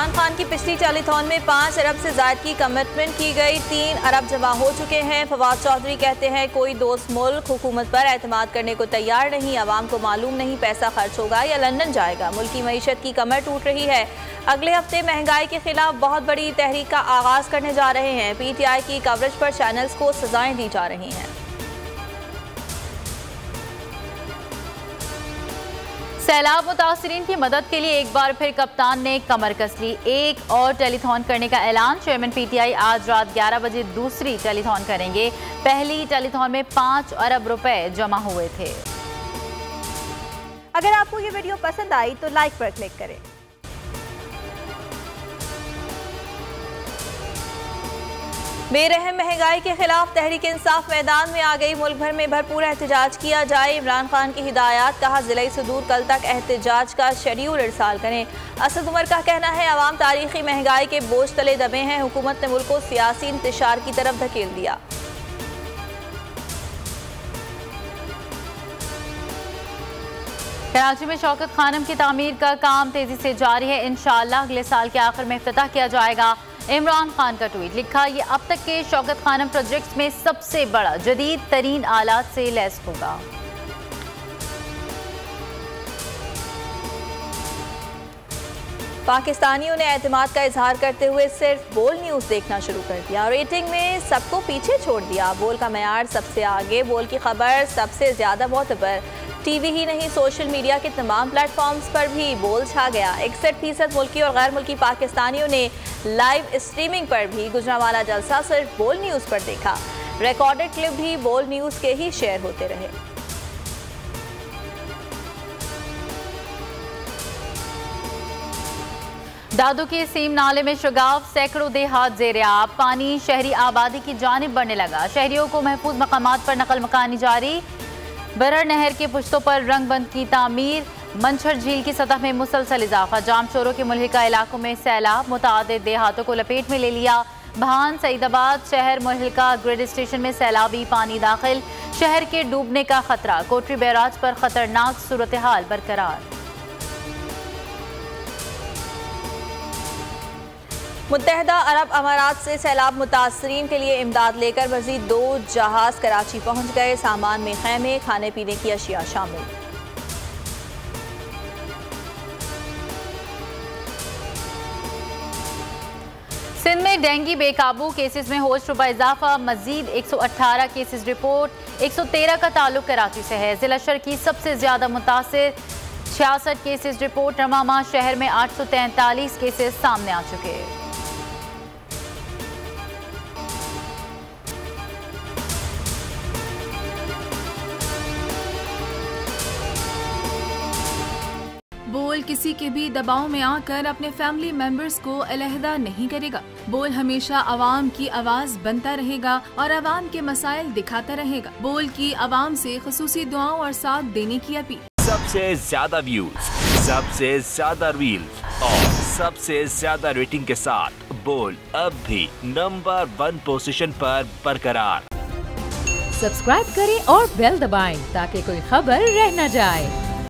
इमरान खान की पिछली टेलीथॉन में 5 अरब से ज्यादा की कमिटमेंट की गई, 3 अरब जमा हो चुके हैं। फवाद चौधरी कहते हैं कोई दोस्त मुल्क हुकूमत पर एतमाद करने को तैयार नहीं, आवाम को मालूम नहीं पैसा खर्च होगा या लंदन जाएगा। मुल्क की मईशत की कमर टूट रही है। अगले हफ्ते महंगाई के खिलाफ बहुत बड़ी तहरीक का आगाज करने जा रहे हैं। PTI की कवरेज पर चैनल्स को सजाएं दी जा रही हैं। सैलाब मुतासरीन की मदद के लिए एक बार फिर कप्तान ने कमर कस ली। एक और टेलीथॉन करने का ऐलान। चेयरमैन PTI आज रात 11 बजे दूसरी टेलीथॉन करेंगे। पहली टेलीथॉन में 5 अरब रुपए जमा हुए थे। अगर आपको ये वीडियो पसंद आई तो लाइक पर क्लिक करें। बेरहम महंगाई के खिलाफ तहरीक इंसाफ मैदान में आ गई। मुल्क भर में भरपूर एहतजाज किया जाए। इमरान खान की हिदायत, कहा जिले सदूर कल तक एहतजाज का शेड्यूल इरसाल करें। असद उमर का कहना है अवाम तारीखी महंगाई के बोझ तले दबे हैं, हुकूमत ने मुल्क को सियासी इंतशार की तरफ धकेल दिया। कराची में शौकत खानम की तामीर का काम तेजी से जारी है। इंशाअल्लाह अगले साल के आखिर में इफ्तिताह किया जाएगा। इमरान खान का ट्वीट, लिखा ये अब तक के शौकत खानम प्रोजेक्ट्स में सबसे बड़ा जदीद तरीन आलात से लैस होगा। पाकिस्तानियों ने एतमाद का इजहार करते हुए सिर्फ बोल न्यूज़ देखना शुरू कर दिया। रेटिंग में सबको पीछे छोड़ दिया। बोल का मयार सबसे आगे, बोल की खबर सबसे ज्यादा मोतबर। टीवी ही नहीं, सोशल मीडिया के तमाम प्लेटफॉर्म्स पर भी बोल छा गया। 61% मुल्की और गैर मुल्की पाकिस्तानियों ने लाइव स्ट्रीमिंग पर भी गुजरांवाला जलसा सिर्फ बोल न्यूज़ पर देखा। रिकॉर्डेड क्लिप भी बोल न्यूज़ के ही शेयर होते रहे। दादू के सीम नाले में शगाफ, सैकड़ों देहात ज़ेर-ए-आब। पानी शहरी आबादी की जानिब बढ़ने लगा। शहरियों को महफूज मकामात पर नकल मकानी जारी। बरर नहर के पुश्तों पर रंगबंद की तामीर। मंछर झील की सतह में मुसलसल इजाफा। जाम शोरों के मुल्हिका इलाकों में सैलाब, मुतादिद देहातों को लपेट में ले लिया। भान, सईदाबाद शहर मुल्हिका ग्रिड स्टेशन में सैलाबी पानी दाखिल। शहर के डूबने का खतरा। कोटरी बैराज पर खतरनाक सूरत हाल बरकरार। मुत्तहदा अरब अमारात से सैलाब मुतासरीन के लिए इमदाद लेकर मजीद 2 जहाज कराची पहुंच गए। सामान में खैमे, खाने पीने की अशिया शामिल। सिंध में डेंगू बेकाबू, केसेस में होश रुपा इजाफा। मजीद 118 केसेस रिपोर्ट। 113 का ताल्लुक कराची से है। जिला शहर की सबसे ज्यादा मुतासिर। 66 केसेस रिपोर्ट। रमामा शहर में 843 केसेस सामने आ चुके हैं। बोल किसी के भी दबाव में आकर अपने फैमिली मेंबर्स को अलहदा नहीं करेगा। बोल हमेशा आवाम की आवाज बनता रहेगा और आवाम के मसाइल दिखाता रहेगा। बोल की आवाम से खुसूसी दुआओं और साथ देने की अपील। सबसे ज्यादा व्यूज, सबसे ज्यादा रील्स और सबसे ज्यादा रेटिंग के साथ बोल अब भी नंबर 1 पोजीशन पर बरकरार। सब्सक्राइब करें और बेल दबाएं ताकि कोई खबर रह न जाए।